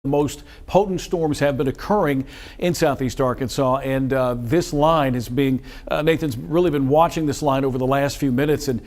Most potent storms have been occurring in southeast Arkansas, and this line is being Nathan's really been watching this line over the last few minutes, and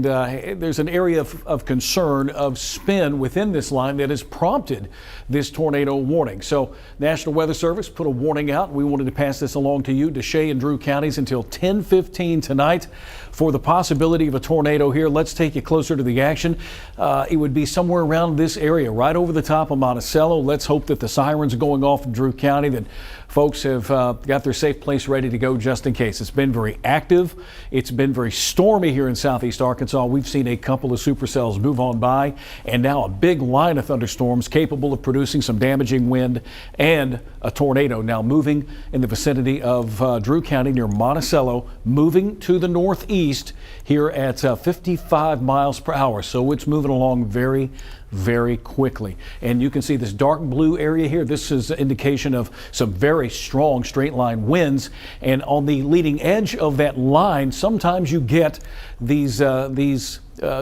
there's an area of concern of spin within this line that has prompted this tornado warning. So National Weather Service put a warning out. We wanted to pass this along to you, Deshay and Drew counties, until 10:15 tonight for the possibility of a tornado here. Let's take you closer to the action. It would be somewhere around this area, right over the top of Monticello. Let's hope that the sirens are going off in Drew County, that folks have got their safe place ready to go just in case. It's been very active. It's been very stormy here in southeast Arkansas. We've seen a couple of supercells move on by, and now a big line of thunderstorms capable of producing some damaging wind and a tornado now moving in the vicinity of Drew County near Monticello, moving to the northeast here at 55 miles per hour. So it's moving along very quickly. And you can see this dark blue area here. This is an indication of some very strong straight line winds. And on the leading edge of that line, sometimes you get these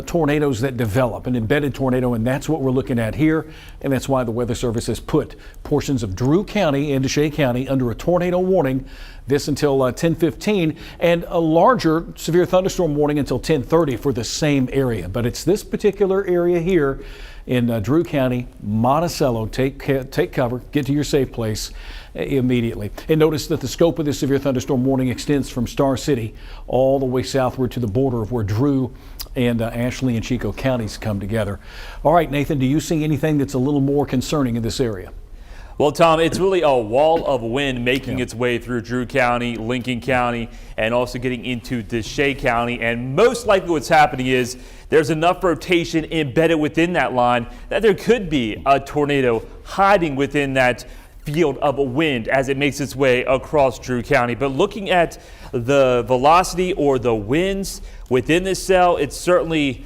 tornadoes that develop, an embedded tornado, and that's what we're looking at here. And that's why the Weather Service has put portions of Drew County and Deshay County under a tornado warning, this until 10:15, and a larger severe thunderstorm warning until 10:30 for the same area. But it's this particular area here in Drew County, Monticello. Take cover, get to your safe place immediately. And notice that the scope of this severe thunderstorm warning extends from Star City all the way southward to the border of where Drew and Ashley and Chico counties come together. All right, Nathan, do you see anything that's a little more concerning in this area? Well, Tom, it's really a wall of wind making its way through Drew County, Lincoln County, and also getting into Deshay County. And most likely what's happening is there's enough rotation embedded within that line that there could be a tornado hiding within that field of wind as it makes its way across Drew County. But looking at the velocity or the winds within this cell, it's certainly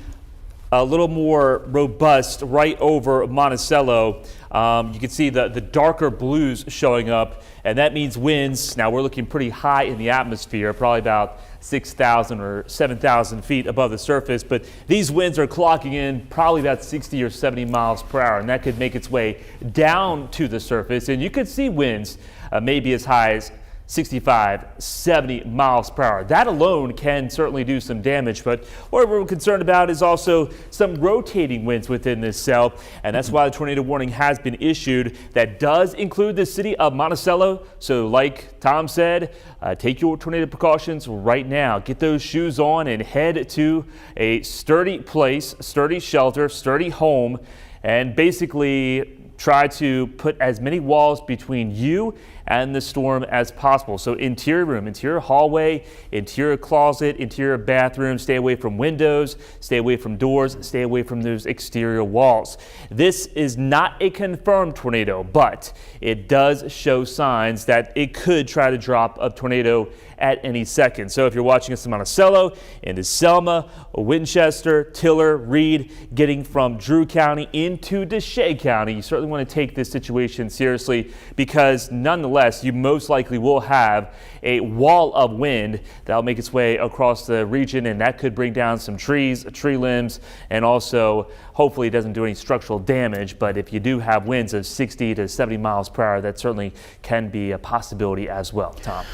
a little more robust right over Monticello. You can see the darker blues showing up, and that means winds. Now we're looking pretty high in the atmosphere, probably about 6,000 or 7,000 feet above the surface, but these winds are clocking in probably about 60 or 70 miles per hour, and that could make its way down to the surface, and you could see winds maybe as high as 65, 70 miles per hour. That alone can certainly do some damage, but what we're concerned about is also some rotating winds within this cell, and that's why the tornado warning has been issued. That does include the city of Monticello, so like Tom said, take your tornado precautions right now. Get those shoes on and head to a sturdy place, sturdy shelter, sturdy home, and basically try to put as many walls between you and the storm as possible. So interior room, interior hallway, interior closet, interior bathroom, stay away from windows, stay away from doors, stay away from those exterior walls. This is not a confirmed tornado, but it does show signs that it could try to drop a tornado at any second. So if you're watching us in Monticello, into Selma, Winchester, Tiller, Reed, getting from Drew County into Deshay County, you certainly want to take this situation seriously, because nonetheless, you most likely will have a wall of wind that will make its way across the region, and that could bring down some trees, tree limbs, and also hopefully it doesn't do any structural damage. But if you do have winds of 60 to 70 miles per hour, that certainly can be a possibility as well. Tom.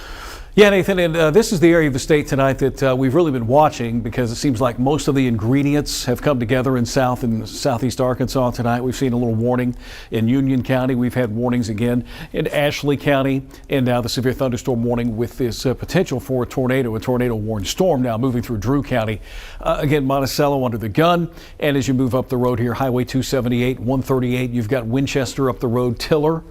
Yeah, Nathan, and this is the area of the state tonight that we've really been watching, because it seems like most of the ingredients have come together in South and Southeast Arkansas tonight. We've seen a little warning in Union County. We've had warnings again in Ashley County, and now the severe thunderstorm warning with this potential for a tornado warned storm now moving through Drew County. Again, Monticello under the gun, and as you move up the road here, Highway 278, 138, you've got Winchester up the road, Tiller,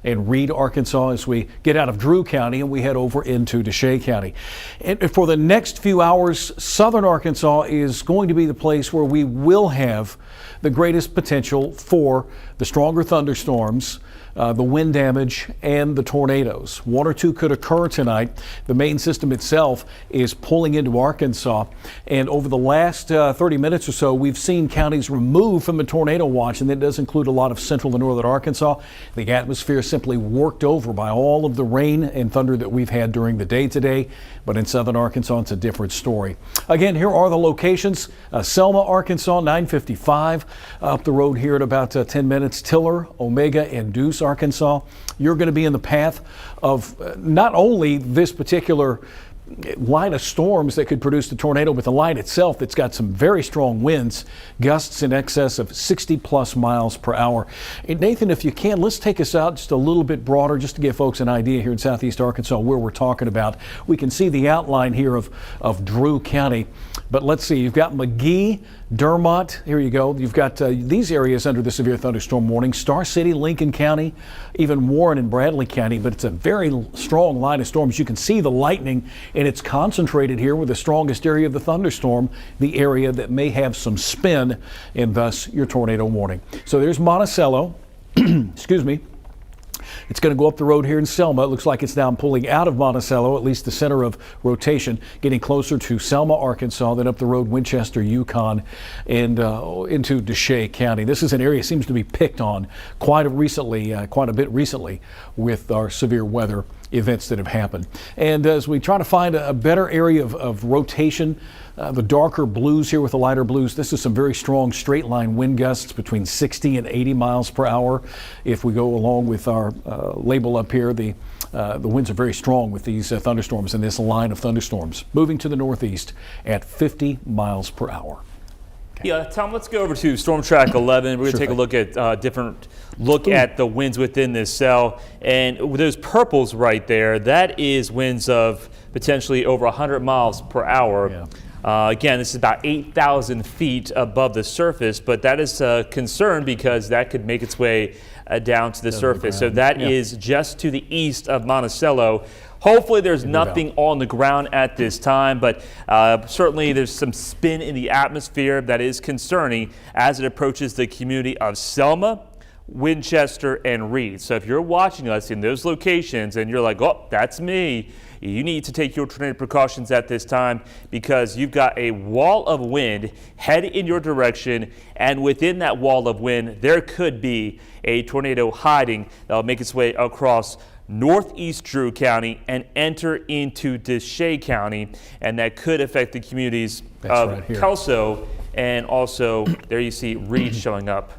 and Reed, Arkansas, as we get out of Drew County and we head over into Deshay County. And for the next few hours, southern Arkansas is going to be the place where we will have the greatest potential for the stronger thunderstorms, the wind damage, and the tornadoes. One or two could occur tonight. The main system itself is pulling into Arkansas, and over the last 30 minutes or so, we've seen counties removed from the tornado watch, and that does include a lot of central and northern Arkansas. The atmosphere simply worked over by all of the rain and thunder that we've had during the day today, but in southern Arkansas, it's a different story. Again, here are the locations. Selma, Arkansas, 9:55 up the road here in about 10 minutes. Independence, Tiller, Omega, and Deuce, Arkansas. You're going to be in the path of not only this particular line of storms that could produce the tornado, but the line itself that's got some very strong winds, gusts in excess of 60 plus miles per hour. And Nathan, if you can, let's take us out just a little bit broader just to give folks an idea here in southeast Arkansas where we're talking about. We can see the outline here of Drew County, but let's see, you've got McGee, Dermott, here you go. You've got these areas under the severe thunderstorm warning, Star City, Lincoln County, even Warren and Bradley County, but it's a very strong line of storms. You can see the lightning, and it's concentrated here with the strongest area of the thunderstorm, the area that may have some spin, and thus your tornado warning. So there's Monticello, excuse me. It's going to go up the road here in Selma. It looks like it's now pulling out of Monticello, at least the center of rotation, getting closer to Selma, Arkansas, then up the road Winchester, Yukon, and into Deshay County. This is an area that seems to be picked on quite a bit recently with our severe weather events that have happened. And as we try to find a better area of rotation, the darker blues here with the lighter blues, this is some very strong straight line wind gusts between 60 and 80 miles per hour. If we go along with our label up here, the winds are very strong with these thunderstorms in this line of thunderstorms, moving to the northeast at 50 miles per hour. Yeah, Tom, let's go over to Storm Track 11. We're going to take a look at at the winds within this cell. And with those purples right there, that is winds of potentially over 100 miles per hour. Yeah. Again, this is about 8,000 feet above the surface, but that is a concern because that could make its way down to the surface. So that is just to the east of Monticello. Hopefully there's nothing on the ground at this time, but certainly there's some spin in the atmosphere that is concerning as it approaches the community of Selma, Winchester, and Reed. So if you're watching us in those locations and you're like, oh, that's me, you need to take your tornado precautions at this time because you've got a wall of wind headed in your direction, and within that wall of wind, there could be a tornado hiding that will make its way across northeast Drew County and enter into Deshay County, and that could affect the communities of Kelso, and also there you see Reed showing up.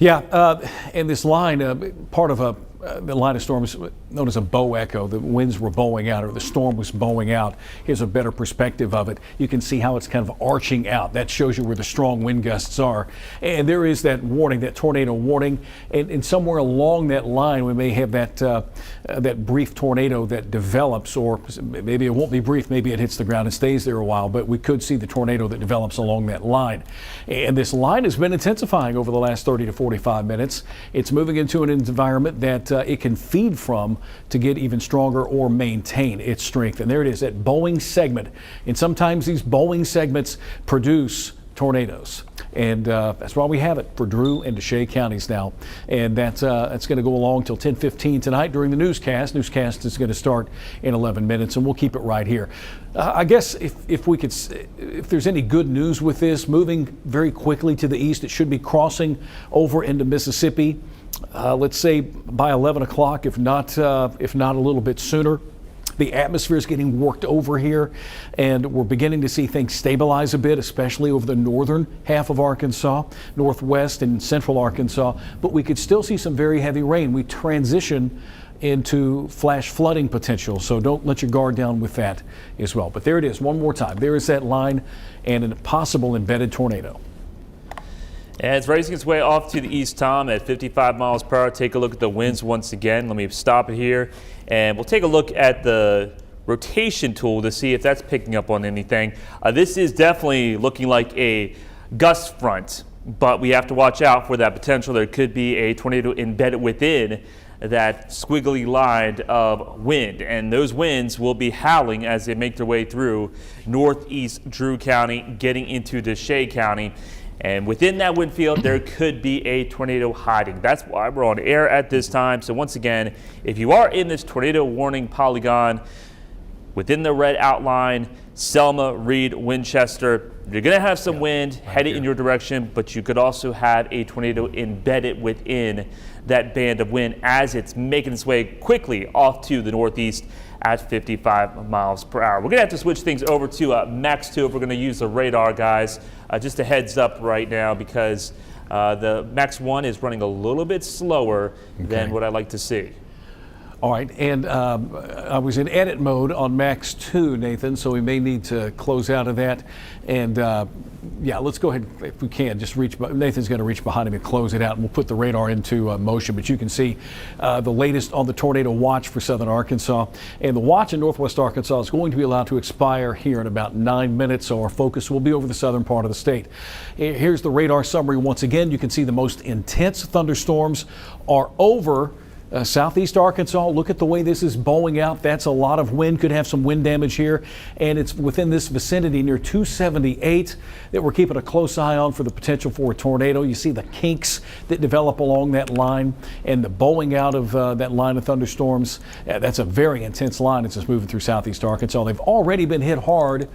And this line, part of the line of storms known as a bow echo. The winds were bowing out, or the storm was bowing out. Here's a better perspective of it. You can see how it's kind of arching out. That shows you where the strong wind gusts are. And there is that warning, that tornado warning. And somewhere along that line, we may have that brief tornado that develops, or maybe it won't be brief, maybe it hits the ground and stays there a while, but we could see the tornado that develops along that line. And this line has been intensifying over the last 30 to 45 minutes. It's moving into an environment that it can feed from to get even stronger or maintain its strength. And there it is, that Boeing segment. And sometimes these Boeing segments produce tornadoes. And that's why we have it for Drew and Deshay counties now. And that's going to go along till 10:15 tonight during the newscast. Newscast is going to start in 11 minutes, and we'll keep it right here. I guess if there's any good news with this, moving very quickly to the east, it should be crossing over into Mississippi. Let's say by 11 o'clock, if not a little bit sooner. The atmosphere is getting worked over here, and we're beginning to see things stabilize a bit, especially over the northern half of Arkansas, northwest and central Arkansas. But we could still see some very heavy rain. We transition into flash flooding potential, so don't let your guard down with that as well. But there it is, one more time. There is that line and a possible embedded tornado. And it's racing its way off to the east, Tom, at 55 miles per hour. Take a look at the winds once again. Let me stop it here. And we'll take a look at the rotation tool to see if that's picking up on anything. This is definitely looking like a gust front, but we have to watch out for that potential. There could be a tornado embedded within that squiggly line of wind, and those winds will be howling as they make their way through northeast Drew County, getting into Deshay County. And within that wind field, there could be a tornado hiding. That's why we're on air at this time. So once again, if you are in this tornado warning polygon, within the red outline, Selma, Reed, Winchester, you're going to have some wind headed in your direction, but you could also have a tornado embedded within that band of wind as it's making its way quickly off to the northeast at 55 miles per hour. We're going to have to switch things over to Max 2 if we're going to use the radar, guys. Just a heads up right now, because The Max 1 is running a little bit slower than what I like to see. All right, and I was in edit mode on Max 2, Nathan, so we may need to close out of that. And yeah, let's go ahead, if we can, just reach, Nathan's going to reach behind him and close it out, and we'll put the radar into motion. But you can see the latest on the tornado watch for southern Arkansas. And the watch in northwest Arkansas is going to be allowed to expire here in about 9 minutes, so our focus will be over the southern part of the state. Here's the radar summary once again. You can see the most intense thunderstorms are over southeast Arkansas. Look at the way this is bowing out. That's a lot of wind. Could have some wind damage here. And it's within this vicinity near 278 that we're keeping a close eye on for the potential for a tornado. You see the kinks that develop along that line and the bowing out of that line of thunderstorms. That's a very intense line. It's just moving through southeast Arkansas. They've already been hit hard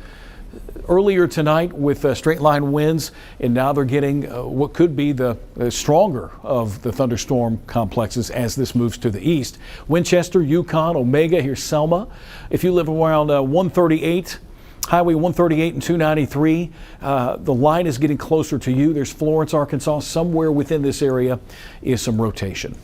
earlier tonight with straight line winds, and now they're getting what could be the stronger of the thunderstorm complexes as this moves to the east. Winchester, Yukon, Omega, here's Selma. If you live around 138, Highway 138 and 293, the line is getting closer to you. There's Florence, Arkansas. Somewhere within this area is some rotation.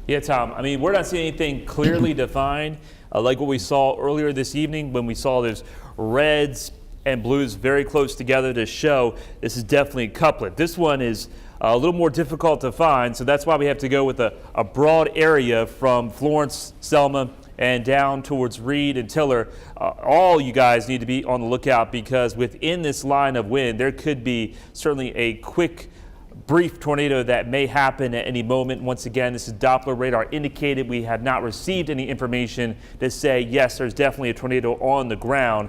Yeah, Tom, I mean, we're not seeing anything clearly defined like what we saw earlier this evening when we saw those reds and blues very close together to show this is definitely a couplet. This one is a little more difficult to find, so that's why we have to go with a broad area from Florence, Selma, and down towards Reed and Tiller. All you guys need to be on the lookout, because within this line of wind, there could be certainly a quick brief tornado that may happen at any moment. Once again, this is Doppler radar indicated. We have not received any information to say, yes, there's definitely a tornado on the ground.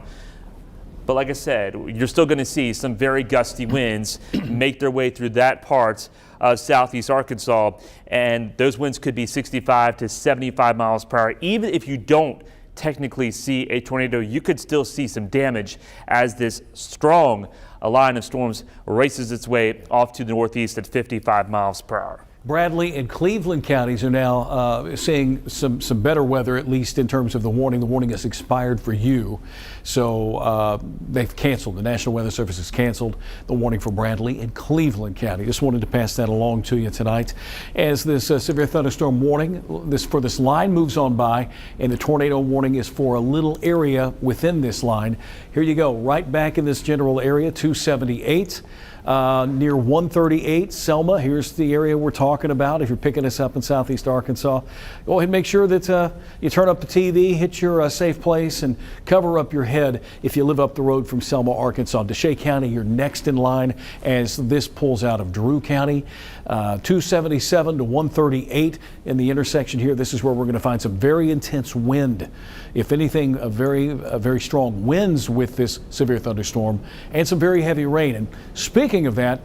But like I said, you're still going to see some very gusty winds make their way through that part of southeast Arkansas. And those winds could be 65 to 75 miles per hour. Even if you don't technically see a tornado, you could still see some damage as this strong line of storms races its way off to the northeast at 55 miles per hour. Bradley and Cleveland counties are now seeing some better weather, at least in terms of the warning. The warning has expired for you, so they've canceled. The National Weather Service has canceled the warning for Bradley and Cleveland County. Just wanted to pass that along to you tonight as this severe thunderstorm warning for this line moves on by, and the tornado warning is for a little area within this line. Here you go, right back in this general area, 278. Near 138, Selma. Here's the area we're talking about. If you're picking us up in southeast Arkansas, go ahead and make sure that you turn up the TV, hit your safe place, and cover up your head if you live up the road from Selma, Arkansas. DeShay County, you're next in line as this pulls out of Drew County. 277 to 138 in the intersection here. This is where we're going to find some very intense wind. If anything, a very strong winds with this severe thunderstorm and some very heavy rain. And speaking of that,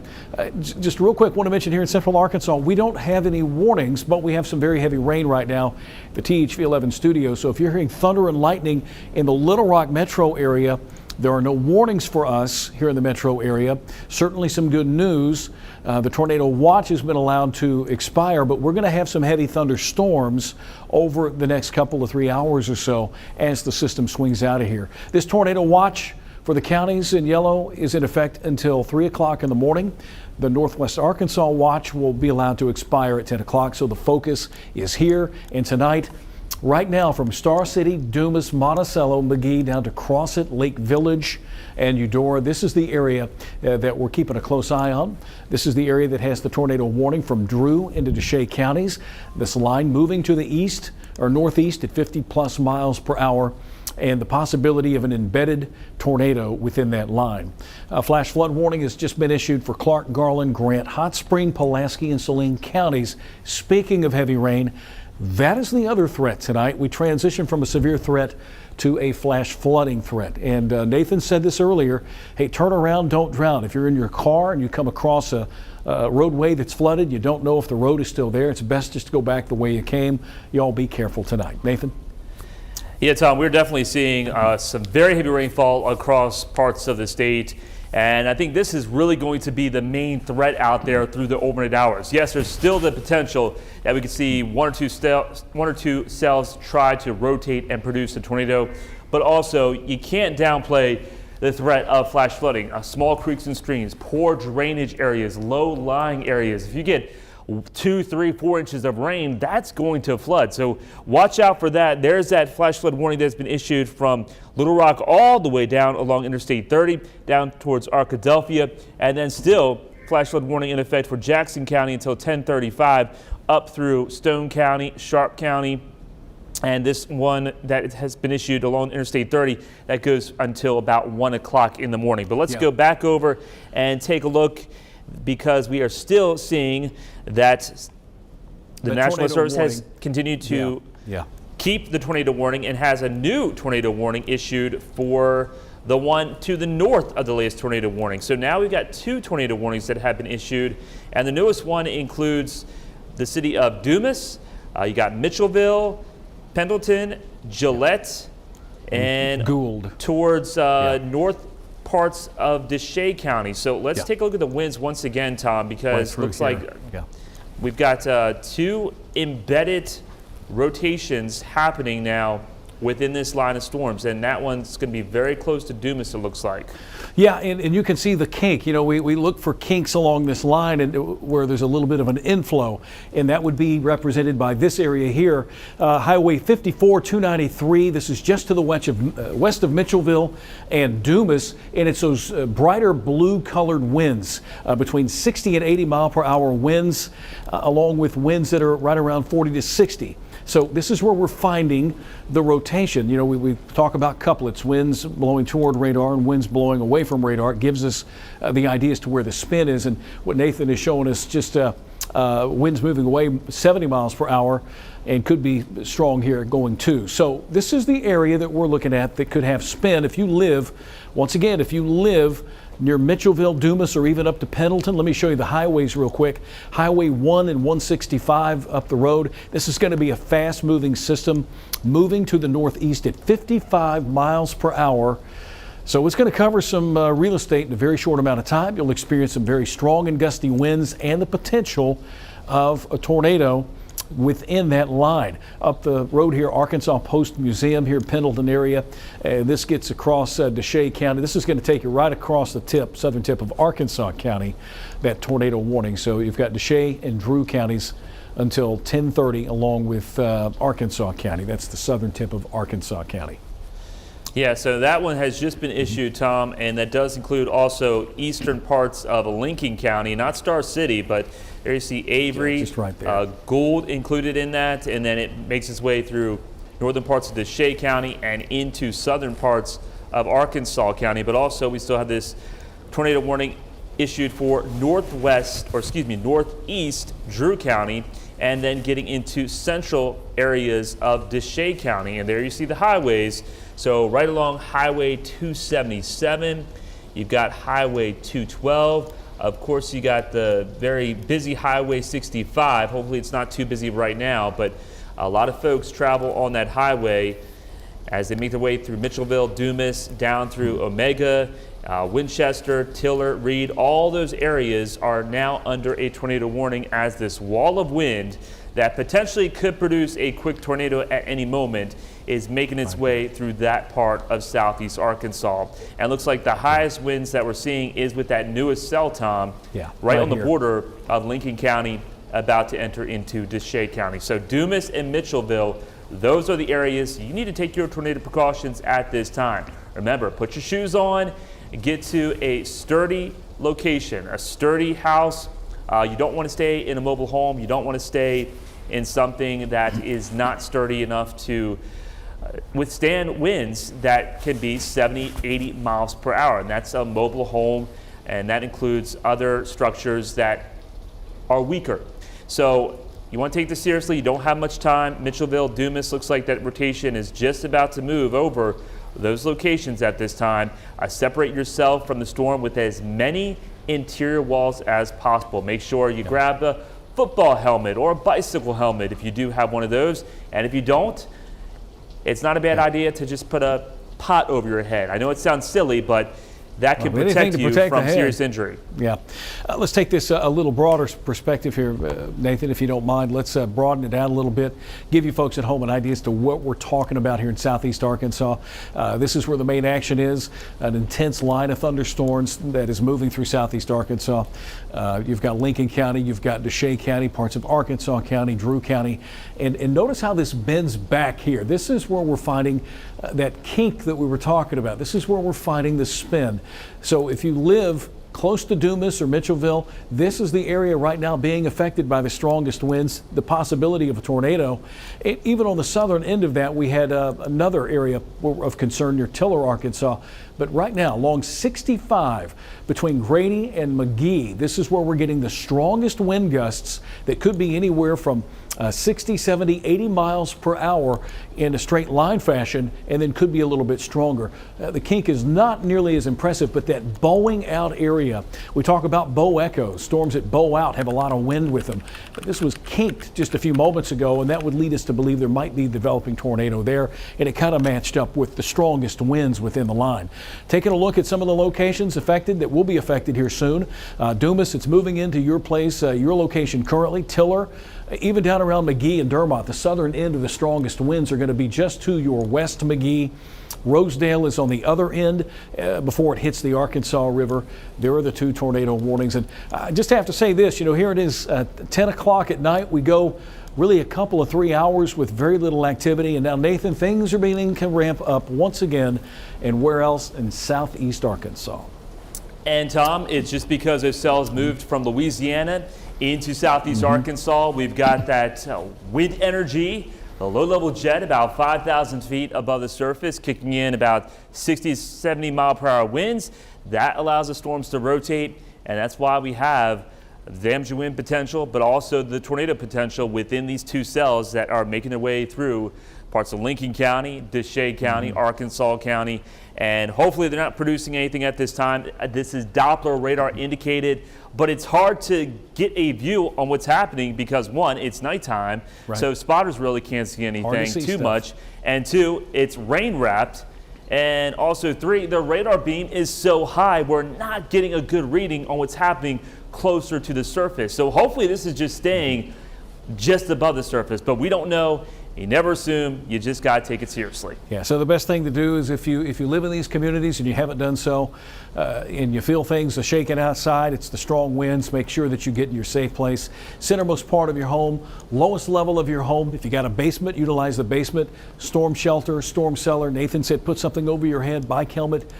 just real quick, want to mention here in central Arkansas, we don't have any warnings, but we have some very heavy rain right now at the THV 11 studio. So if you're hearing thunder and lightning in the Little Rock metro area, there are no warnings for us here in the metro area. Certainly some good news. The tornado watch has been allowed to expire, but we're going to have some heavy thunderstorms over the next couple of 3 hours or so as the system swings out of here. This tornado watch for the counties in yellow is in effect until 3 o'clock in the morning. The Northwest Arkansas watch will be allowed to expire at 10 o'clock, so the focus is here and tonight. Right now, from Star City, Dumas, Monticello, McGee, down to Crossett, Lake Village, and Eudora, this is the area that we're keeping a close eye on. This is the area that has the tornado warning from Drew into DeShay counties. This line moving to the east or northeast at 50+ miles per hour, and the possibility of an embedded tornado within that line. A flash flood warning has just been issued for Clark, Garland, Grant, Hot Spring, Pulaski, and Saline counties. Speaking of heavy rain, that is the other threat tonight. We transition from a severe threat to a flash flooding threat. And Nathan said this earlier, hey, turn around, don't drown. If you're in your car and you come across a roadway that's flooded, you don't know if the road is still there, it's best just to go back the way you came. Y'all be careful tonight. Nathan? Yeah, Tom, we're definitely seeing some very heavy rainfall across parts of the state. And I think this is really going to be the main threat out there through the overnight hours. Yes, there's still the potential that we could see one or two cells try to rotate and produce a tornado, but also you can't downplay the threat of flash flooding, small creeks and streams, poor drainage areas, low-lying areas. If you get 2, 3, 4 inches of rain, that's going to flood. So watch out for that. There's that flash flood warning that's been issued from Little Rock all the way down along Interstate 30, down towards Arkadelphia, and then still flash flood warning in effect for Jackson County until 10:35, up through Stone County, Sharp County, and this one that has been issued along Interstate 30 that goes until about 1 o'clock in the morning. But let's go back over and take a look, because we are still seeing that the National Service has continued to keep the tornado warning and has a new tornado warning issued for the one to the north of the latest tornado warning. So now we've got 2 tornado warnings that have been issued, and the newest one includes the city of Dumas. You got Mitchellville, Pendleton, Gillette, and Gould towards north parts of Deshay County. So let's take a look at the winds once again, Tom, because it looks like we've got 2 embedded rotations happening now within this line of storms, and that one's going to be very close to Dumas, it looks like. Yeah, and you can see the kink. You know, we look for kinks along this line and where there's a little bit of an inflow, and that would be represented by this area here. Highway 54, 293. This is just to the west of Mitchellville and Dumas, and it's those brighter blue colored winds, between 60 and 80 mile per hour winds, along with winds that are right around 40 to 60. So this is where we're finding the rotation. You know, we talk about couplets, winds blowing toward radar and winds blowing away from radar. It gives us the idea as to where the spin is. And what Nathan is showing us, just winds moving away 70 miles per hour, and could be strong here going too. So this is the area that we're looking at that could have spin. If you live, once again, if you live near Mitchellville, Dumas, or even up to Pendleton. Let me show you the highways real quick. Highway 1 and 165 up the road. This is going to be a fast-moving system moving to the northeast at 55 miles per hour. So it's going to cover some real estate in a very short amount of time. You'll experience some very strong and gusty winds and the potential of a tornado within that line. Up the road here, Arkansas Post Museum here, Pendleton area. This gets across Deshay County. This is going to take you right across the tip, southern tip of Arkansas County, that tornado warning. So you've got Deshay and Drew counties until 10:30, along with Arkansas County. That's the southern tip of Arkansas County. Yeah, so that one has just been issued, Tom, and that does include also eastern parts of Lincoln County, not Star City, but there you see Avery, just right there. Gould included in that, and then it makes its way through northern parts of Deshay County and into southern parts of Arkansas County. But also we still have this tornado warning issued for northeast Drew County, and then getting into central areas of Deshay County. And there you see the highways. So right along Highway 277, you've got Highway 212. Of course, you got the very busy Highway 65. Hopefully it's not too busy right now, but a lot of folks travel on that highway as they make their way through Mitchellville, Dumas, down through Omega, Winchester, Tiller, Reed. All those areas are now under a tornado warning as this wall of wind that potentially could produce a quick tornado at any moment is making its way through that part of southeast Arkansas. And it looks like the highest winds that we're seeing is with that newest cell, Tom, right on the border of Lincoln County, about to enter into Deshay County. So Dumas and Mitchellville, those are the areas you need to take your tornado precautions at this time. Remember, put your shoes on, get to a sturdy location, a sturdy house. You don't want to stay in a mobile home. You don't want to stay in something that is not sturdy enough to withstand winds that can be 70, 80 miles per hour. And that's a mobile home, and that includes other structures that are weaker. So you want to take this seriously. You don't have much time. Mitchellville, Dumas, looks like that rotation is just about to move over those locations at this time. Separate yourself from the storm with as many interior walls as possible. Make sure you grab a football helmet or a bicycle helmet if you do have one of those. And if you don't, it's not a bad idea to just put a pot over your head. I know it sounds silly, but that can anything protect to you protect the from head. serious injury. Yeah. Let's take this a little broader perspective here, Nathan, if you don't mind. Let's broaden it out a little bit, give you folks at home an idea as to what we're talking about here in southeast Arkansas. This is where the main action is, an intense line of thunderstorms that is moving through southeast Arkansas. You've got Lincoln County, you've got Deshay County, parts of Arkansas County, Drew County, and notice how this bends back here. This is where we're finding that kink that we were talking about. This is where we're finding the spin. So if you live close to Dumas or Mitchellville, this is the area right now being affected by the strongest winds, the possibility of a tornado. Even on the southern end of that, we had another area of concern near Tiller, Arkansas. But right now, along 65 between Grady and McGee, this is where we're getting the strongest wind gusts that could be anywhere from 60, 70, 80 miles per hour in a straight line fashion, and then could be a little bit stronger. The kink is not nearly as impressive, but that bowing out area, we talk about bow echoes. Storms that bow out have a lot of wind with them. But this was kinked just a few moments ago, and that would lead us to believe there might be a developing tornado there, and it kind of matched up with the strongest winds within the line. Taking a look at some of the locations affected that will be affected here soon. Dumas, it's moving into your place, your location currently. Tiller, even down around McGee and Dermott, the southern end of the strongest winds are going to be just to your west McGee. Rosedale is on the other end before it hits the Arkansas River. There are the two tornado warnings. And I just have to say this, here it is 10 o'clock at night. We go really a couple of 3 hours with very little activity. And now, Nathan, things are beginning to ramp up once again. And where else? In southeast Arkansas. And Tom, it's just because those cells moved from Louisiana into southeast Arkansas. We've got that wind energy, the low-level jet about 5,000 feet above the surface, kicking in about 60 to 70 mile per hour winds. That allows the storms to rotate, and that's why we have the damaging wind potential, but also the tornado potential within these two cells that are making their way through parts of Lincoln County, Deshay County, Arkansas County, and hopefully they're not producing anything at this time. This is Doppler radar indicated, but it's hard to get a view on what's happening because, one, it's nighttime, so spotters really can't see anything too much, and two, it's rain wrapped, and also three, the radar beam is so high we're not getting a good reading on what's happening closer to the surface. So hopefully this is just staying just above the surface, but we don't know. You never assume. You just got to take it seriously. Yeah, so the best thing to do is if you live in these communities and you haven't done so, and you feel things are shaking outside, it's the strong winds, make sure that you get in your safe place. Centermost part of your home, lowest level of your home. If you got a basement, utilize the basement. Storm shelter, storm cellar. Nathan said put something over your head, bike helmet,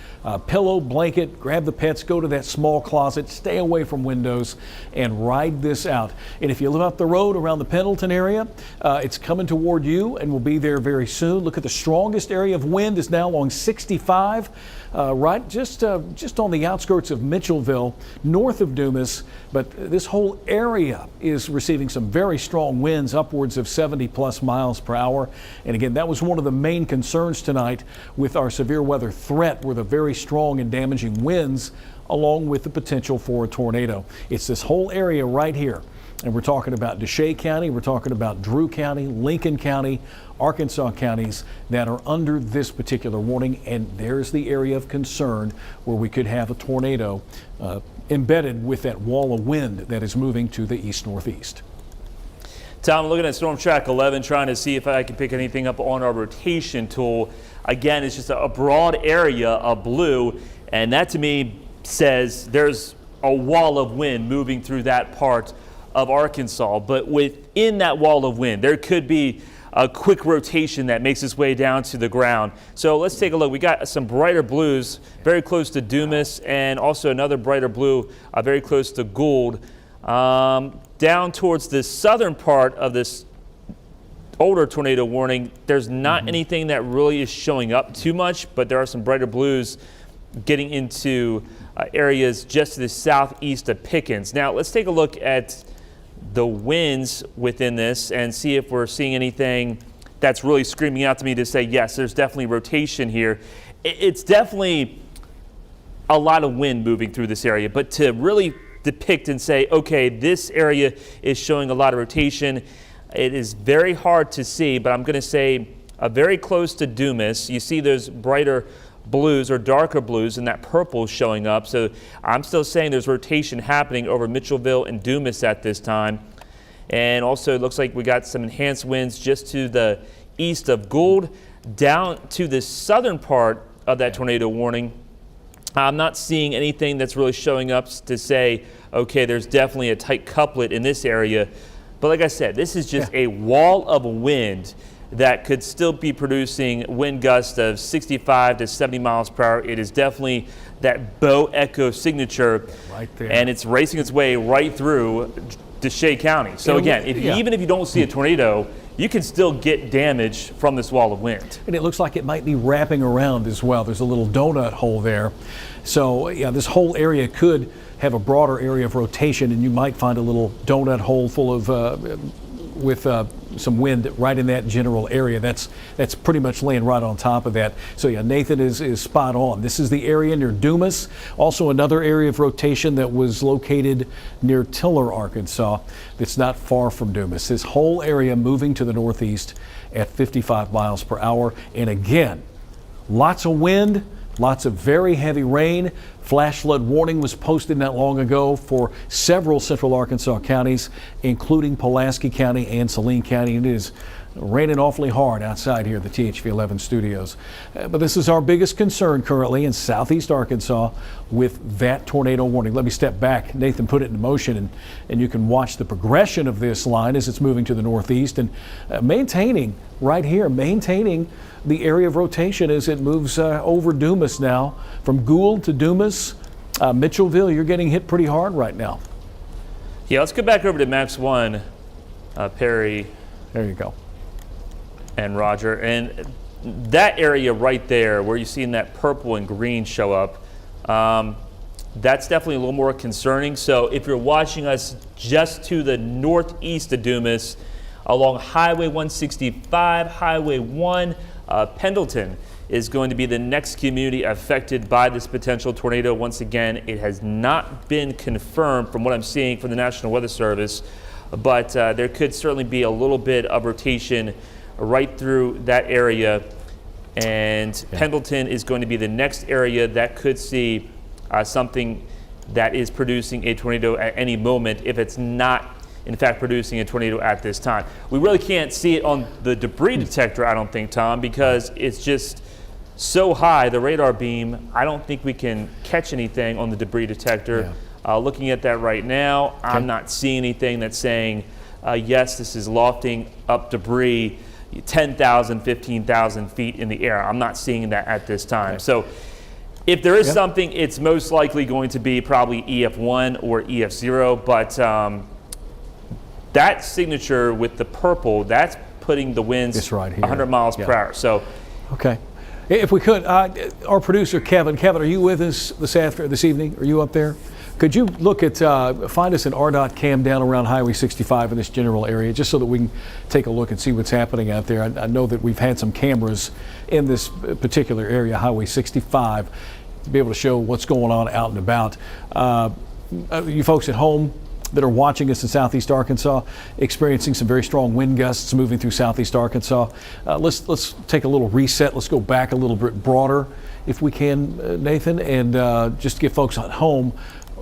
pillow, blanket, grab the pets, go to that small closet, stay away from windows, and ride this out. And if you live up the road around the Pendleton area, it's coming toward you and will be there very soon. Look at the strongest area of wind is now along 65, right just on the outskirts of Mitchellville, north of Dumas. But this whole area is receiving some very strong winds, upwards of 70 plus miles per hour. And again, that was one of the main concerns tonight with our severe weather threat, were the very strong and damaging winds, along with the potential for a tornado. It's this whole area right here. And we're talking about Deshay County, we're talking about Drew County, Lincoln County, Arkansas counties that are under this particular warning. And there's the area of concern where we could have a tornado embedded with that wall of wind that is moving to the east-northeast. Tom, I'm looking at Storm Track 11, trying to see if I can pick anything up on our rotation tool. Again, it's just a broad area of blue, and that to me says there's a wall of wind moving through that part of Arkansas. But within that wall of wind, there could be a quick rotation that makes its way down to the ground. So let's take a look. We got some brighter blues very close to Dumas, and also another brighter blue very close to Gould. Down towards the southern part of this older tornado warning, there's not anything that really is showing up too much, but there are some brighter blues getting into areas just to the southeast of Pickens. Now let's take a look at the winds within this and see if we're seeing anything that's really screaming out to me to say, yes, there's definitely rotation here. It's definitely a lot of wind moving through this area, but to really depict and say, okay, this area is showing a lot of rotation, it is very hard to see, but I'm going to say very close to Dumas. You see those brighter blues or darker blues, and that purple is showing up. So I'm still saying there's rotation happening over Mitchellville and Dumas at this time. And also it looks like we got some enhanced winds just to the east of Gould down to the southern part of that tornado warning. I'm not seeing anything that's really showing up to say, okay, there's definitely a tight couplet in this area. But like I said, this is just a wall of wind that could still be producing wind gusts of 65 to 70 miles per hour. It is definitely that bow echo signature, right there, and it's racing its way right through DeShay County. So again, even if you don't see a tornado, you can still get damage from this wall of wind. And it looks like it might be wrapping around as well. There's a little donut hole there. So yeah, this whole area could have a broader area of rotation, and you might find a little donut hole full of with some wind right in that general area. That's pretty much laying right on top of that. So yeah, Nathan is spot on. This is the area near Dumas. Also another area of rotation that was located near Tiller, Arkansas. That's not far from Dumas. This whole area moving to the northeast at 55 miles per hour. And again, lots of wind, lots of very heavy rain. Flash flood warning was posted not long ago for several central Arkansas counties, including Pulaski County and Saline County. It is raining awfully hard outside here at the THV 11 studios. But this is our biggest concern currently in southeast Arkansas with that tornado warning. Let me step back. Nathan put it in motion, and you can watch the progression of this line as it's moving to the northeast and maintaining right here, maintaining the area of rotation as it moves over Dumas now. From Gould to Dumas, Mitchellville, you're getting hit pretty hard right now. Yeah, let's go back over to Max 1, Perry. There you go. And Roger. And that area right there where you're seeing that purple and green show up, that's definitely a little more concerning. So if you're watching us just to the northeast of Dumas, along Highway 165, Highway 1, Pendleton is going to be the next community affected by this potential tornado. Once again, it has not been confirmed from what I'm seeing from the National Weather Service, but there could certainly be a little bit of rotation right through that area. And Pendleton is going to be the next area that could see something that is producing a tornado at any moment if it's not in fact producing a tornado at this time. We really can't see it on the debris detector, I don't think, Tom, because it's just so high, the radar beam. I don't think we can catch anything on the debris detector. Looking at that right now, I'm not seeing anything that's saying, yes, this is lofting up debris 10,000, 15,000 feet in the air. I'm not seeing that at this time. So if there is something, it's most likely going to be probably EF1 or EF0, but that signature with the purple, that's putting the winds right here. 100 miles per hour. So, okay. If we could, our producer Kevin, are you with us this evening? Are you up there? Could you look at, find us an RDOT cam down around Highway 65 in this general area, just so that we can take a look and see what's happening out there? I know that we've had some cameras in this particular area, Highway 65, to be able to show what's going on out and about. You folks at home that are watching us in southeast Arkansas, experiencing some very strong wind gusts moving through southeast Arkansas. Let's take a little reset. Let's go back a little bit broader, if we can, Nathan, and just give folks at home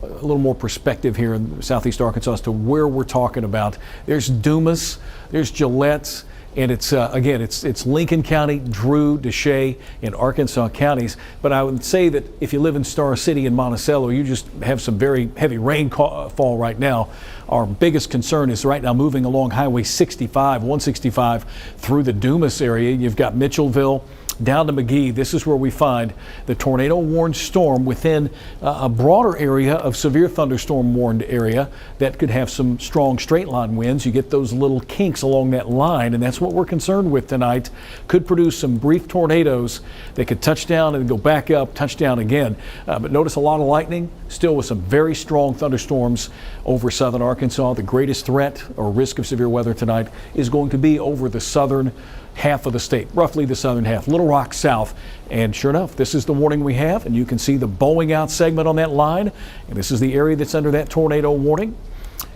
a little more perspective here in southeast Arkansas as to where we're talking about. There's Dumas, there's Gillette, and it's again, it's Lincoln County, Drew, DeShay, and Arkansas counties. But I would say that if you live in Star City and Monticello, you just have some very heavy rainfall right now. Our biggest concern is right now moving along Highway 65, 165 through the Dumas area. You've got Mitchellville down to McGee. This is where we find the tornado warned storm within a broader area of severe thunderstorm warned area that could have some strong straight line winds. You get those little kinks along that line, and that's what we're concerned with tonight. Could produce some brief tornadoes that could touch down and go back up, touch down again. But notice a lot of lightning, still with some very strong thunderstorms over southern Arkansas. The greatest threat or risk of severe weather tonight is going to be over the southern half of the state, roughly the southern half, Little Rock south. And sure enough, this is the warning we have, and you can see the bowing out segment on that line. And this is the area that's under that tornado warning.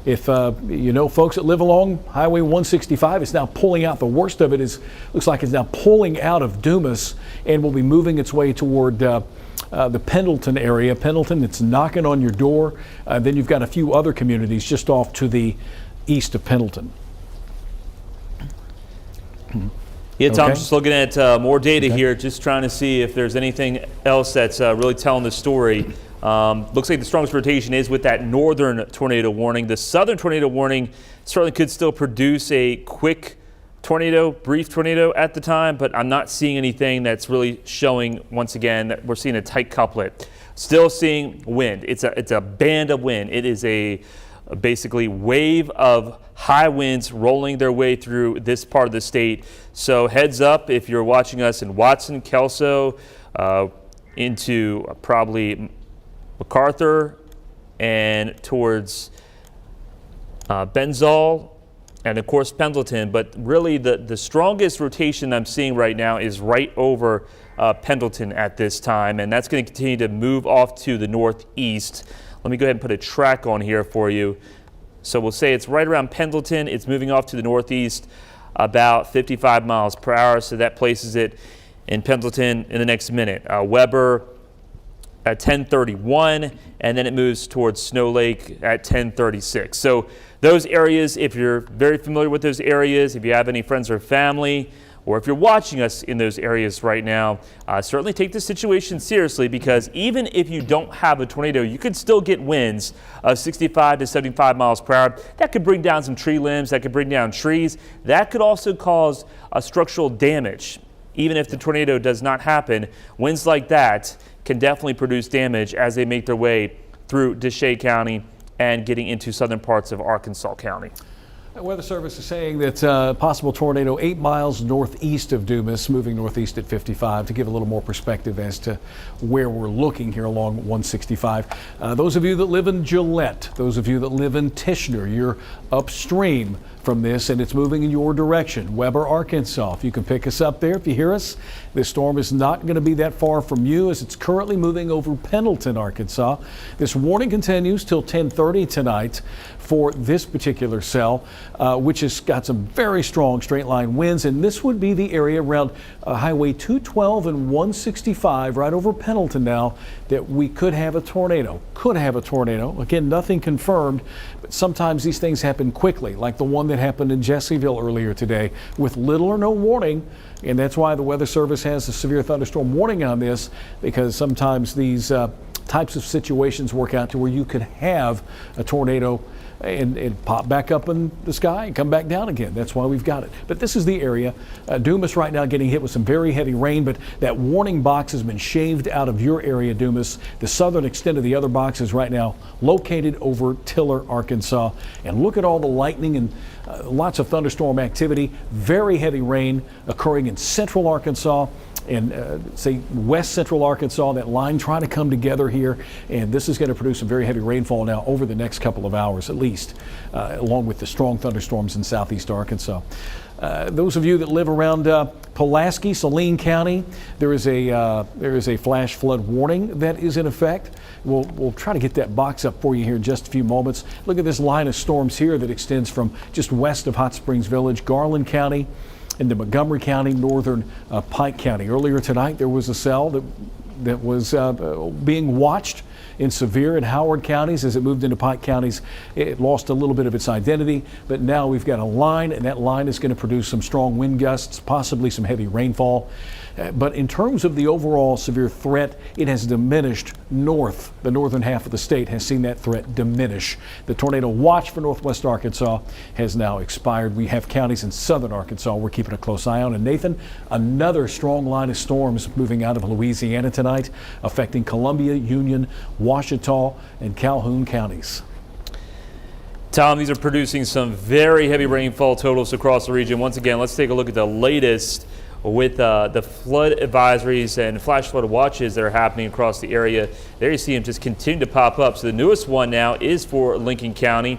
If you know folks that live along Highway 165, it's now pulling out. The worst of it looks like it's now pulling out of Dumas and will be moving its way toward the Pendleton area. Pendleton, it's knocking on your door. Then you've got a few other communities just off to the east of Pendleton. Yeah, Tom, Okay. just looking at more data here, just trying to see if there's anything else that's really telling the story. Looks like the strongest rotation is with that northern tornado warning. The southern tornado warning certainly could still produce a quick tornado, brief tornado at the time, but I'm not seeing anything that's really showing, once again, that we're seeing a tight couplet. Still seeing wind. It's a band of wind. It is a basically wave of high winds rolling their way through this part of the state. So heads up if you're watching us in Watson, Kelso, into probably MacArthur and towards Benzal and of course Pendleton, but really the strongest rotation I'm seeing right now is right over Pendleton at this time, and that's going to continue to move off to the northeast. Let me go ahead and put a track on here for you. So we'll say it's right around Pendleton. It's moving off to the northeast about 55 miles per hour, so that places it in Pendleton in the next minute. Weber at 10:31, and then it moves towards Snow Lake at 10:36. So those areas, if you're very familiar with those areas, if you have any friends or family, or if you're watching us in those areas right now, certainly take the situation seriously, because even if you don't have a tornado, you could still get winds of 65 to 75 miles per hour. That could bring down some tree limbs, that could bring down trees. That could also cause structural damage. Even if the tornado does not happen, winds like that can definitely produce damage as they make their way through Deshay County and getting into southern parts of Arkansas County. The Weather Service is saying that possible tornado 8 miles northeast of Dumas, moving northeast at 55, to give a little more perspective as to where we're looking here along 165. Those of you that live in Gillette, those of you that live in Tishner, you're upstream from this, and it's moving in your direction. Weber, Arkansas. If you can pick us up there, if you hear us, this storm is not going to be that far from you, as it's currently moving over Pendleton, Arkansas. This warning continues till 10:30 tonight for this particular cell, which has got some very strong straight line winds, and this would be the area around Highway 212 and 165 right over Pendleton now that we could have a tornado. Again, nothing confirmed, but sometimes these things happen quickly, like the one that happened in Jesseville earlier today with little or no warning. And that's why the Weather Service has a severe thunderstorm warning on this, because sometimes these types of situations work out to where you could have a tornado and pop back up in the sky and come back down again. That's why we've got it. But this is the area. Dumas right now getting hit with some very heavy rain, but that warning box has been shaved out of your area, Dumas. The southern extent of the other box is right now located over Tiller, Arkansas. And look at all the lightning and lots of thunderstorm activity. Very heavy rain occurring in central Arkansas and say west central Arkansas. That line trying to come together here, and this is going to produce some very heavy rainfall now over the next couple of hours at least, along with the strong thunderstorms in southeast Arkansas. Those of you that live around Pulaski, Saline County, there is a flash flood warning that is in effect. We'll try to get that box up for you here in just a few moments. Look at this line of storms here that extends from just west of Hot Springs Village, Garland County, into Montgomery County, northern Pike County. Earlier tonight, there was a cell that was being watched in Sevier and Howard counties. As it moved into Pike counties, it lost a little bit of its identity, but now we've got a line, and that line is going to produce some strong wind gusts, possibly some heavy rainfall. But in terms of the overall severe threat, it has diminished north. The northern half of the state has seen that threat diminish. The tornado watch for northwest Arkansas has now expired. We have counties in southern Arkansas we're keeping a close eye on. And Nathan, another strong line of storms moving out of Louisiana tonight, affecting Columbia, Union, Ouachita, and Calhoun counties. Tom, these are producing some very heavy rainfall totals across the region. Once again, let's take a look at the latest with the flood advisories and flash flood watches that are happening across the area. There you see them just continue to pop up. So the newest one now is for Lincoln County,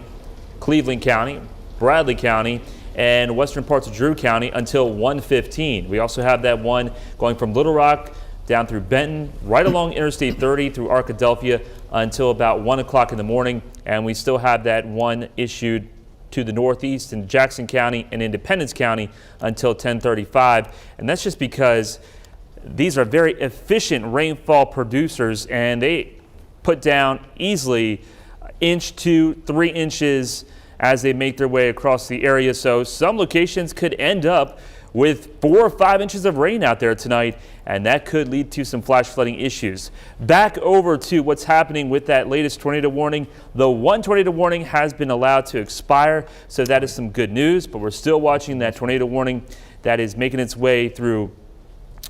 Cleveland County, Bradley County, and western parts of Drew County until 1:15. We also have that one going from Little Rock down through Benton, right along Interstate 30 through Arkadelphia until about 1 o'clock in the morning. and we still have that one issued to the northeast in Jackson County and Independence County until 10:35. And that's just because these are very efficient rainfall producers, and they put down easily 1 to 3 inches as they make their way across the area. So some locations could end up with 4 or 5 inches of rain out there tonight, and that could lead to some flash flooding issues. Back over to what's happening with that latest tornado warning. The one tornado warning has been allowed to expire, so that is some good news, but we're still watching that tornado warning that is making its way through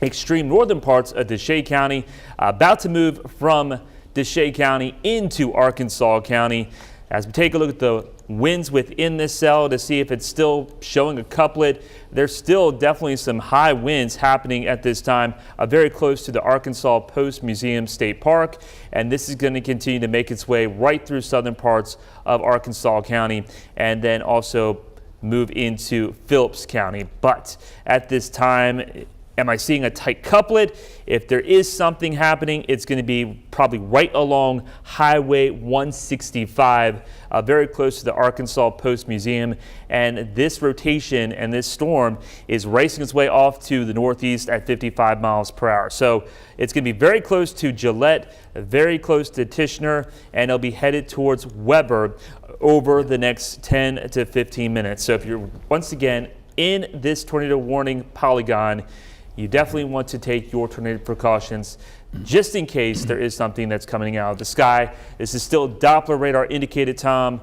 extreme northern parts of Deshay County, about to move from Deshay County into Arkansas County. As we take a look at the winds within this cell to see if it's still showing a couplet, there's still definitely some high winds happening at this time, very close to the Arkansas Post Museum State Park, and this is going to continue to make its way right through southern parts of Arkansas County and then also move into Phillips County. But at this time, am I seeing a tight couplet? If there is something happening, it's going to be probably right along Highway 165, very close to the Arkansas Post Museum. And this rotation and this storm is racing its way off to the northeast at 55 miles per hour. So it's going to be very close to Gillette, very close to Tishner, and it'll be headed towards Weber over the next 10 to 15 minutes. So if you're once again in this tornado warning polygon, you definitely want to take your tornado precautions just in case there is something that's coming out of the sky. This is still Doppler radar indicated, Tom,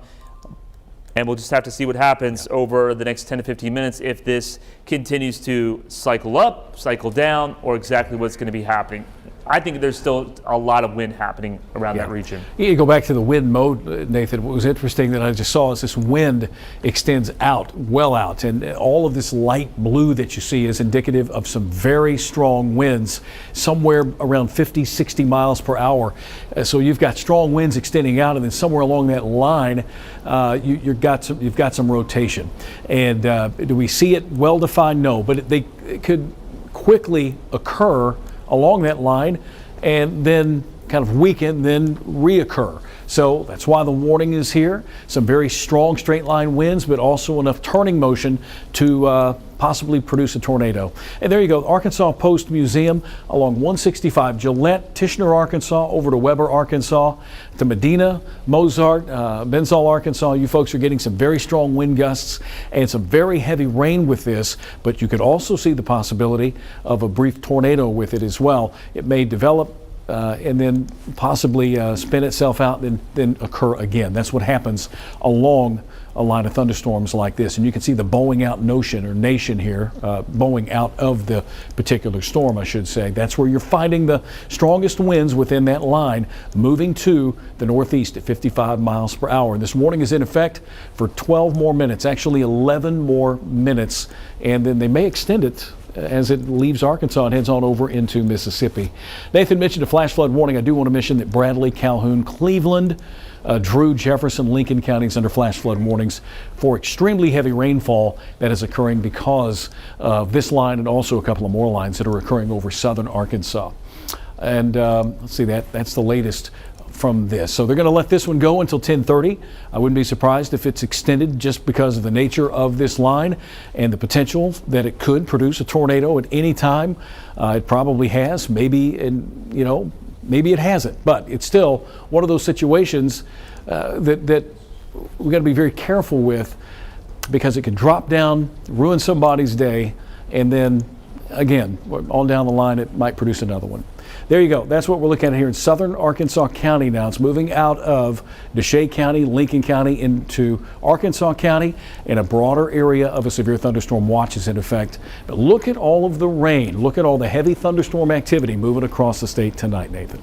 and we'll just have to see what happens over the next 10 to 15 minutes if this continues to cycle up, cycle down, or exactly what's going to be happening. I think there's still a lot of wind happening around that region. You go back to the wind mode, Nathan. What was interesting that I just saw is this wind extends out, well out, and all of this light blue that you see is indicative of some very strong winds, somewhere around 50, 60 miles per hour. So you've got strong winds extending out, and then somewhere along that line, you've got some rotation. And do we see it well defined? No, but it could quickly occur along that line and then kind of weaken, then reoccur. So that's why the warning is here. Some very strong straight line winds, but also enough turning motion to possibly produce a tornado. And there you go, Arkansas Post Museum along 165, Gillette, Tishner, Arkansas, over to Weber, Arkansas, to Medina, Mozart, Benzal, Arkansas. You folks are getting some very strong wind gusts and some very heavy rain with this, but you could also see the possibility of a brief tornado with it as well. It may develop and then possibly spin itself out and then occur again. That's what happens along a line of thunderstorms like this. And you can see the bowing out nation here, bowing out of the particular storm, I should say. That's where you're finding the strongest winds within that line, moving to the northeast at 55 miles per hour. And this warning is in effect for 12 more minutes, actually 11 more minutes, and then they may extend it as it leaves Arkansas and heads on over into Mississippi. Nathan mentioned a flash flood warning. I do want to mention that Bradley, Calhoun, Cleveland, Drew, Jefferson, Lincoln counties under flash flood warnings for extremely heavy rainfall that is occurring because of this line and also a couple of more lines that are occurring over southern Arkansas. And let's see, that's the latest from this. So they're going to let this one go until 10:30. I wouldn't be surprised if it's extended just because of the nature of this line and the potential that it could produce a tornado at any time. It probably has, maybe, and maybe it hasn't, but it's still one of those situations that we've got to be very careful with, because it can drop down, ruin somebody's day, and then again, on down the line, it might produce another one. There you go. That's what we're looking at here in southern Arkansas County now. It's moving out of Deshay County, Lincoln County into Arkansas County, and a broader area of a severe thunderstorm watch is in effect. But look at all of the rain. Look at all the heavy thunderstorm activity moving across the state tonight, Nathan.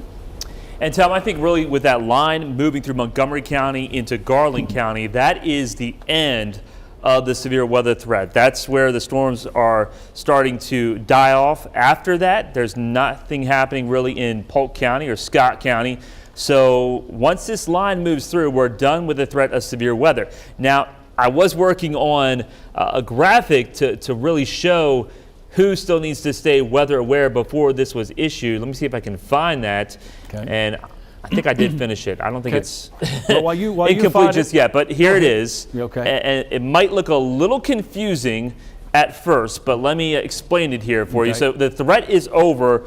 And Tom, I think really with that line moving through Montgomery County into Garland County, that is the end of the severe weather threat. That's where the storms are starting to die off. After that, there's nothing happening really in Polk County or Scott County. So once this line moves through, we're done with the threat of severe weather. Now, I was working on a graphic to really show who still needs to stay weather aware before this was issued. Let me see if I can find that. Okay. And I think I did finish it. I don't think it's Well, while you incomplete find just it, yet, but here it is. Okay. And it might look a little confusing at first, but let me explain it here for you. Okay. So the threat is over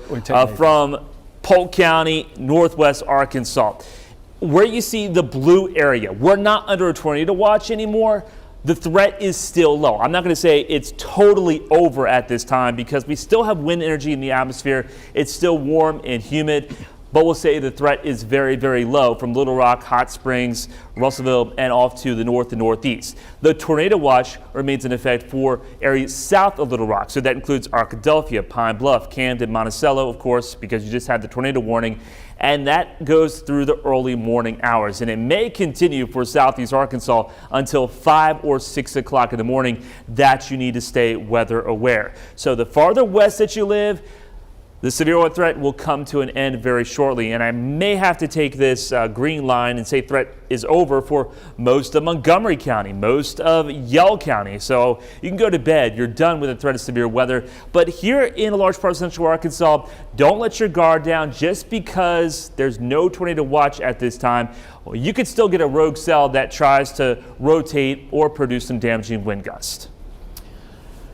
from Polk County, northwest Arkansas. Where you see the blue area, we're not under a tornado watch anymore. The threat is still low. I'm not going to say it's totally over at this time because we still have wind energy in the atmosphere. It's still warm and humid, but we'll say the threat is very, very low from Little Rock, Hot Springs, Russellville, and off to the north and northeast. The tornado watch remains in effect for areas south of Little Rock. So that includes Arkadelphia, Pine Bluff, Camden, Monticello, of course, because you just had the tornado warning. And that goes through the early morning hours. And it may continue for southeast Arkansas until 5 or 6 o'clock in the morning. That you need to stay weather aware. So the farther west that you live, the severe weather threat will come to an end very shortly, and I may have to take this green line and say threat is over for most of Montgomery County, most of Yell County. So you can go to bed. You're done with the threat of severe weather. But here in a large part of central Arkansas, don't let your guard down just because there's no tornado watch at this time. Well, you could still get a rogue cell that tries to rotate or produce some damaging wind gusts.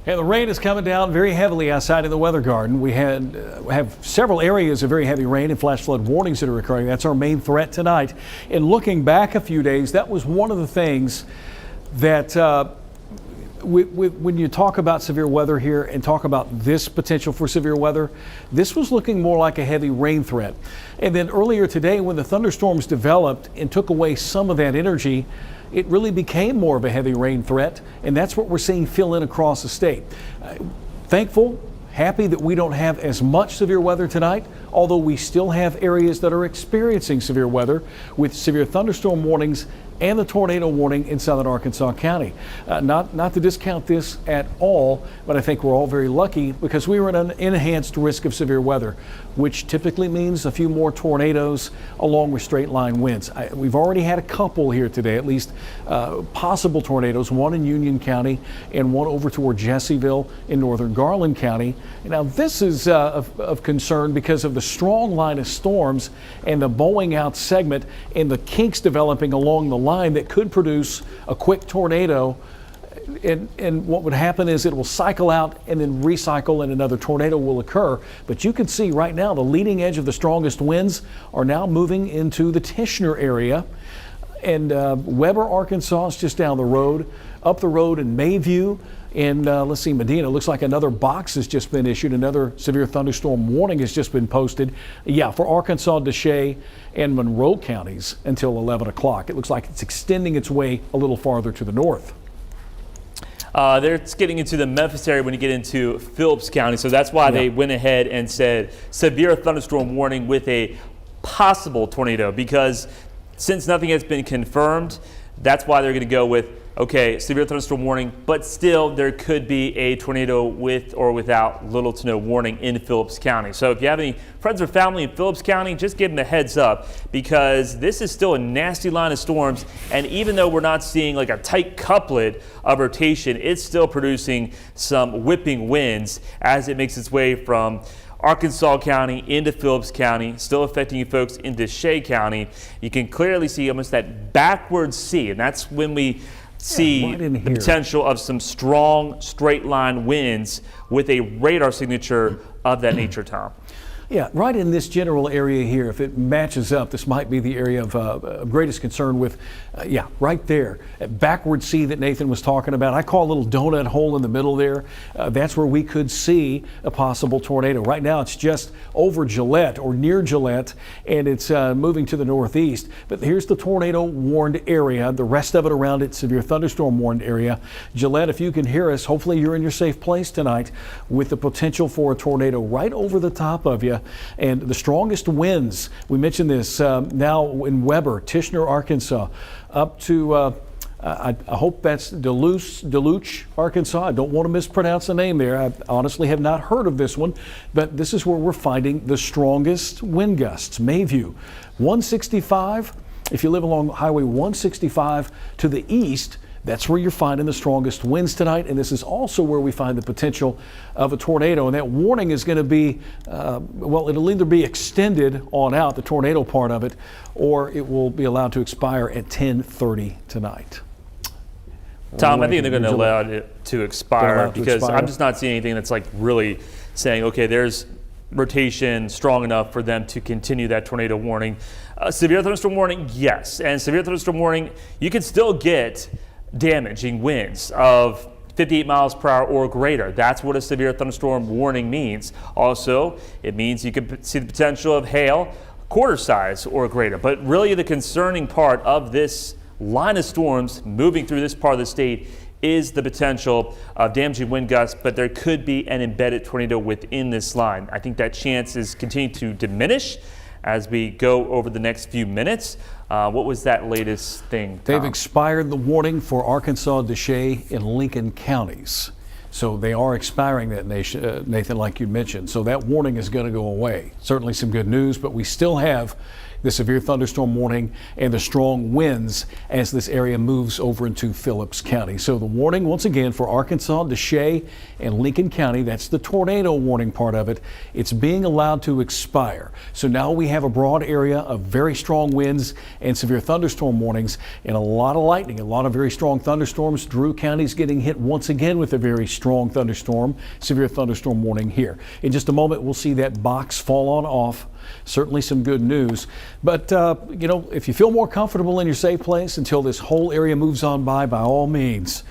And the rain is coming down very heavily outside in the weather garden. We have several areas of very heavy rain and flash flood warnings that are occurring. That's our main threat tonight. And looking back a few days, that was one of the things that when you talk about severe weather here and talk about this potential for severe weather, this was looking more like a heavy rain threat. And then earlier today, when the thunderstorms developed and took away some of that energy, it really became more of a heavy rain threat, and that's what we're seeing fill in across the state. Thankful, happy that we don't have as much severe weather tonight, although we still have areas that are experiencing severe weather with severe thunderstorm warnings and the tornado warning in southern Arkansas County. Not to discount this at all, but I think we're all very lucky because we were at an enhanced risk of severe weather, which typically means a few more tornadoes along with straight line winds. We've already had a couple here today, at least possible tornadoes, one in Union County and one over toward Jesseville in northern Garland County. Now this is of concern because of the strong line of storms and the bowing out segment and the kinks developing along the line that could produce a quick tornado. And what would happen is it will cycle out and then recycle and another tornado will occur. But you can see right now the leading edge of the strongest winds are now moving into the Tishner area. And Weber, Arkansas is just down the road, up the road in Mayview. And let's see, Medina, looks like another box has just been issued. Another severe thunderstorm warning has just been posted. Yeah, for Arkansas, Deshay, and Monroe counties until 11 o'clock. It looks like it's extending its way a little farther to the north. It's getting into the Memphis area when you get into Phillips County. So that's why they went ahead and said severe thunderstorm warning with a possible tornado, because since nothing has been confirmed, that's why they're going to go with, okay, severe thunderstorm warning, but still there could be a tornado with or without little to no warning in Phillips County. So if you have any friends or family in Phillips County, just give them a heads up, because this is still a nasty line of storms. And even though we're not seeing like a tight couplet of rotation, it's still producing some whipping winds as it makes its way from Arkansas County into Phillips County, still affecting you folks in Deshay County. You can clearly see almost that backward C, and that's when we see the potential of some strong straight line winds with a radar signature of that nature, Tom. Yeah, right in this general area here, if it matches up, this might be the area of greatest concern with, right there, that backward C that Nathan was talking about. I call a little donut hole in the middle there. That's where we could see a possible tornado. Right now, it's just over Gillette or near Gillette, and it's moving to the northeast. But here's the tornado warned area. The rest of it around it, severe thunderstorm warned area. Gillette, if you can hear us, hopefully you're in your safe place tonight with the potential for a tornado right over the top of you. And the strongest winds, we mentioned this now in Weber, Tishner, Arkansas, up to, I hope that's Deluche, Arkansas. I don't want to mispronounce the name there. I honestly have not heard of this one, but this is where we're finding the strongest wind gusts. Mayview, 165. If you live along Highway 165 to the east, That's where you're finding the strongest winds tonight, and this is also where we find the potential of a tornado. And that warning is going to be, well, it'll either be extended on out, the tornado part of it, or it will be allowed to expire at 10:30 tonight. Tom, I think they're going to allow it to expire because I'm just not seeing anything that's like really saying, okay, there's rotation strong enough for them to continue that tornado warning. Severe thunderstorm warning, yes. And severe thunderstorm warning, you can still get damaging winds of 58 miles per hour or greater. That's what a severe thunderstorm warning means. Also, it means you could see the potential of hail, quarter size or greater. But really the concerning part of this line of storms moving through this part of the state is the potential of damaging wind gusts, but there could be an embedded tornado within this line. I think that chance is continuing to diminish as we go over the next few minutes. What was that latest thing, Tom? They've expired the warning for Arkansas, Deshay, and Lincoln counties. So they are expiring that, Nathan, like you mentioned. So that warning is going to go away. Certainly some good news, but we still have the severe thunderstorm warning and the strong winds as this area moves over into Phillips County. So the warning, once again, for Arkansas, Deshay, and Lincoln County, that's the tornado warning part of it, it's being allowed to expire. So now we have a broad area of very strong winds and severe thunderstorm warnings and a lot of lightning, a lot of very strong thunderstorms. Drew County's getting hit once again with a very strong thunderstorm, severe thunderstorm warning here. In just a moment, we'll see that box fall on off. Certainly some good news. But, you know, if you feel more comfortable in your safe place until this whole area moves on by all means,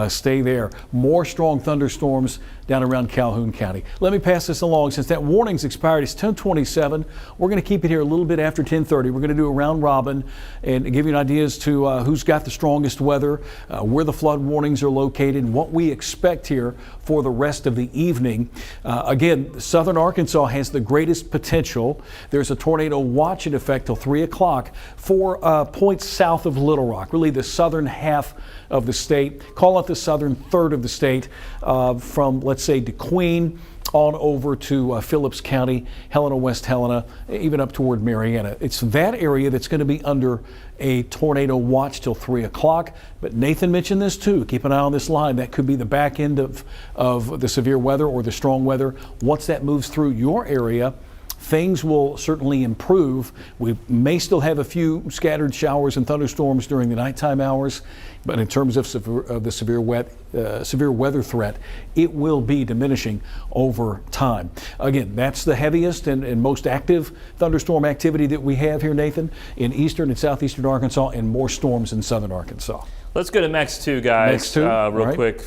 stay there. More strong thunderstorms down around Calhoun County. Let me pass this along. Since that warning's expired, it's 10:27. We're going to keep it here a little bit after 10:30. We're going to do a round robin and give you an idea as to who's got the strongest weather, where the flood warnings are located, and what we expect here for the rest of the evening. Again, southern Arkansas has the greatest potential. There's a tornado watch in effect till 3 o'clock for points south of Little Rock, really the southern half of the state. Call it the southern third of the state, from, let's say, DeQueen on over to Phillips County, Helena, West Helena, even up toward Marietta. It's that area that's going to be under a tornado watch till 3 o'clock. But Nathan mentioned this too. Keep an eye on this line. That could be the back end of the severe weather or the strong weather. Once that moves through your area, things will certainly improve. We may still have a few scattered showers and thunderstorms during the nighttime hours, but in terms of the severe weather threat, it will be diminishing over time. Again, that's the heaviest and most active thunderstorm activity that we have here, Nathan, in eastern and southeastern Arkansas, and more storms in southern Arkansas. Let's go to Max 2, guys, Max 2, real quick,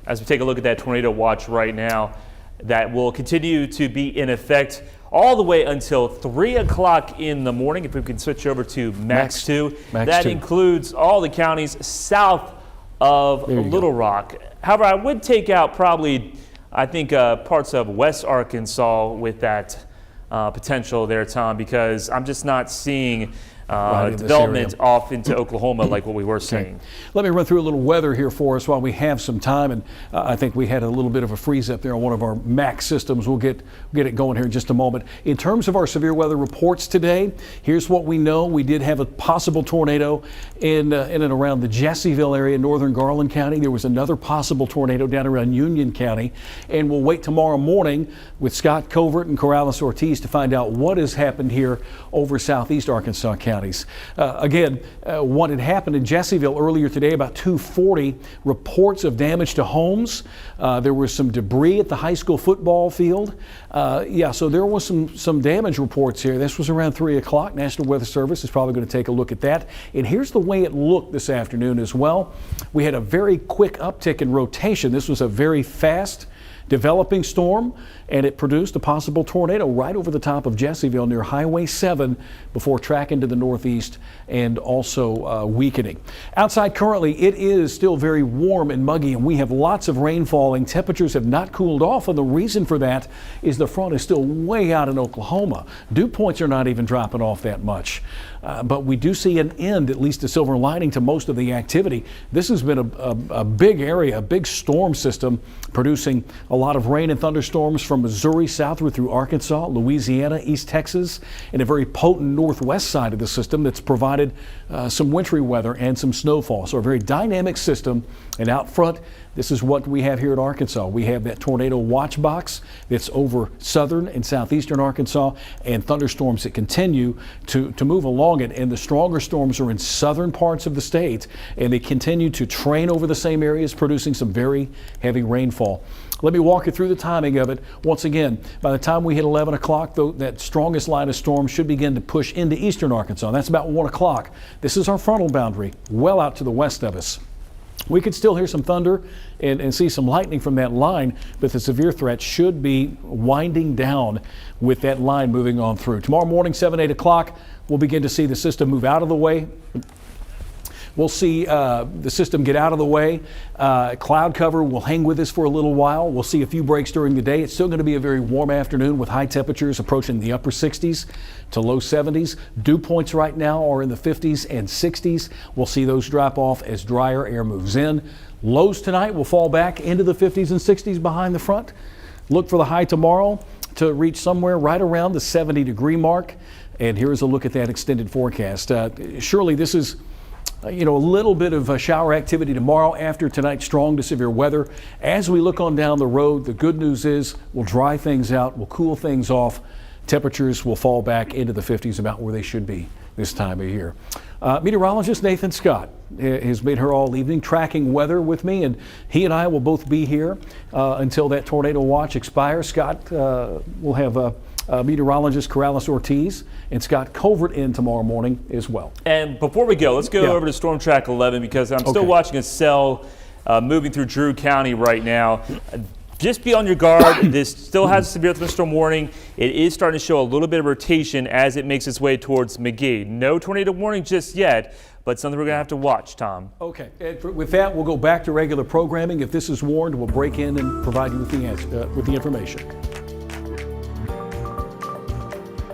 as we take a look at that tornado watch right now that will continue to be in effect all the way until 3 o'clock in the morning. If we can switch over to Max 2, that includes all the counties south of Little Rock. However, I would take out probably, I think, parts of West Arkansas with that potential there, Tom, because I'm just not seeing development off into Oklahoma like what we were seeing. Let me run through a little weather here for us while we have some time, and I think we had a little bit of a freeze up there on one of our MAX systems. We'll get it going here in just a moment. In terms of our severe weather reports today, here's what we know. We did have a possible tornado in and around the Jesseville area, northern Garland County. There was another possible tornado down around Union County, and we'll wait tomorrow morning with Scott Covert and Corrales Ortiz to find out what has happened here over southeast Arkansas County. Again, what had happened in Jesseville earlier today, about 2:40, reports of damage to homes. There was some debris at the high school football field. So there was some damage reports here. This was around 3 o'clock. National Weather Service is probably going to take a look at that. And here's the way it looked this afternoon as well. We had a very quick uptick in rotation. This was a very fast developing storm, and it produced a possible tornado right over the top of Jesseville near Highway 7 before tracking to the northeast and also weakening. Outside currently, it is still very warm and muggy, and we have lots of rain falling. Temperatures have not cooled off, and the reason for that is the front is still way out in Oklahoma. Dew points are not even dropping off that much. But we do see an end, at least a silver lining to most of the activity. This has been a big area, a big storm system producing a A lot of rain and thunderstorms from Missouri southward through Arkansas, Louisiana, East Texas, and a very potent northwest side of the system that's provided some wintry weather and some snowfall. So a very dynamic system. And out front, this is what we have here at Arkansas. We have that tornado watch box that's over southern and southeastern Arkansas, and thunderstorms that continue to move along it. And the stronger storms are in southern parts of the state, and they continue to train over the same areas, producing some very heavy rainfall. Let me walk you through the timing of it. Once again, by the time we hit 11 o'clock, that strongest line of storm should begin to push into eastern Arkansas. That's about 1 o'clock. This is our frontal boundary, well out to the west of us. We could still hear some thunder and see some lightning from that line, but the severe threat should be winding down with that line moving on through. Tomorrow morning, 7, 8 o'clock, we'll begin to see the system move out of the way. We'll see the system get out of the way. Cloud cover will hang with us for a little while. We'll see a few breaks during the day. It's still going to be a very warm afternoon with high temperatures approaching the upper 60s to low 70s. Dew points right now are in the 50s and 60s. We'll see those drop off as drier air moves in. Lows tonight will fall back into the 50s and 60s behind the front. Look for the high tomorrow to reach somewhere right around the 70-degree mark. And here's a look at that extended forecast. Surely this is a little bit of shower activity tomorrow after tonight's strong to severe weather. As we look on down the road, the good news is we'll dry things out, we'll cool things off. Temperatures will fall back into the 50s, about where they should be this time of year. Meteorologist Nathan Scott has been here all evening tracking weather with me, and he and I will both be here until that tornado watch expires. Scott will have meteorologist Corrales Ortiz and Scott Covert in tomorrow morning as well. And before we go, let's go over to Storm Track 11, because I'm still watching a cell moving through Drew County right now. Just be on your guard. This still has a severe thunderstorm warning. It is starting to show a little bit of rotation as it makes its way towards McGee. No tornado warning just yet, but something we're going to have to watch, Tom. Okay. And with that, we'll go back to regular programming. If this is warned, we'll break in and provide you with the information.